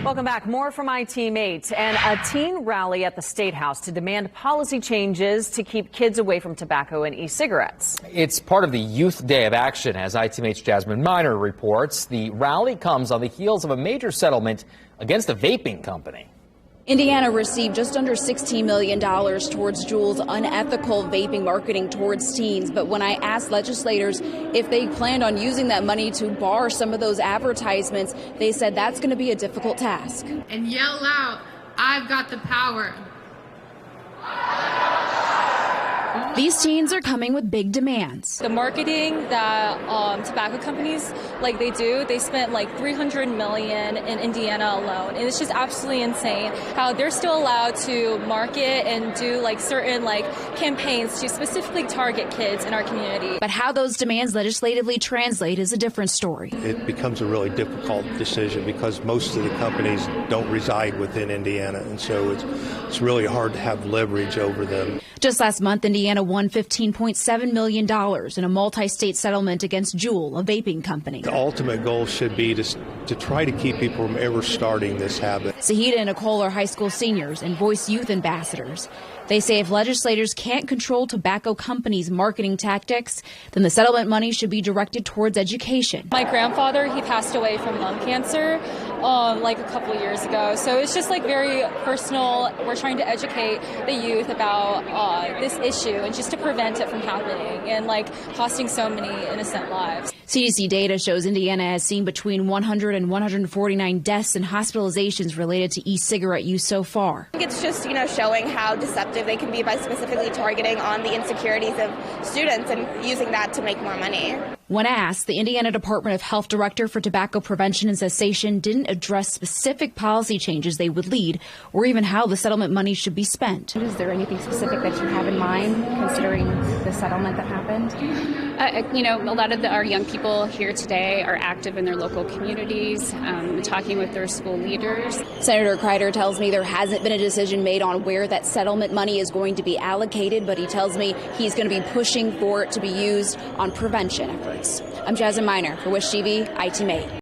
Welcome back. More from iTeam8 and a teen rally at the State House to demand policy changes to keep kids away from tobacco and e-cigarettes. It's part of the Youth Day of Action, as iTeam8's Jasmine Miner reports. The rally comes on the heels of a major settlement against a vaping company. Indiana received just under $16 million towards Juul's unethical vaping marketing towards teens. But when I asked legislators if they planned on using that money to bar some of those advertisements, they said that's going to be a difficult task. And yell out, "I've got the power." These teens are coming with big demands. The marketing that tobacco companies they spent like $300 million in Indiana alone, and it's just absolutely insane how they're still allowed to market and do certain campaigns to specifically target kids in our community. But how those demands legislatively translate is a different story. It becomes a really difficult decision because most of the companies don't reside within Indiana, and so it's really hard to have leverage over them. Just last month, Indiana won $15.7 million in a multi-state settlement against Juul, a vaping company. The ultimate goal should be to try to keep people from ever starting this habit. Sahida and Nicole are high school seniors and Voice Youth ambassadors. They say if legislators can't control tobacco companies' marketing tactics, then the settlement money should be directed towards education. My grandfather, he passed away from lung cancer a couple of years ago. So it's just very personal. We're trying to educate the youth about this issue and just to prevent it from happening and costing so many innocent lives. CDC data shows Indiana has seen between 100 and 149 deaths and hospitalizations related to e-cigarette use so far. I think it's just, showing how deceptive they can be by specifically targeting on the insecurities of students and using that to make more money. When asked, the Indiana Department of Health Director for Tobacco Prevention and Cessation didn't address specific policy changes they would lead or even how the settlement money should be spent. Is there anything specific that you have in mind considering the settlement that happened? A lot of our young people here today are active in their local communities, talking with their school leaders. Senator Kreider tells me there hasn't been a decision made on where that settlement money is going to be allocated, but he tells me he's going to be pushing for it to be used on prevention efforts. I'm Jasmine Miner for Wish TV, iTeam8.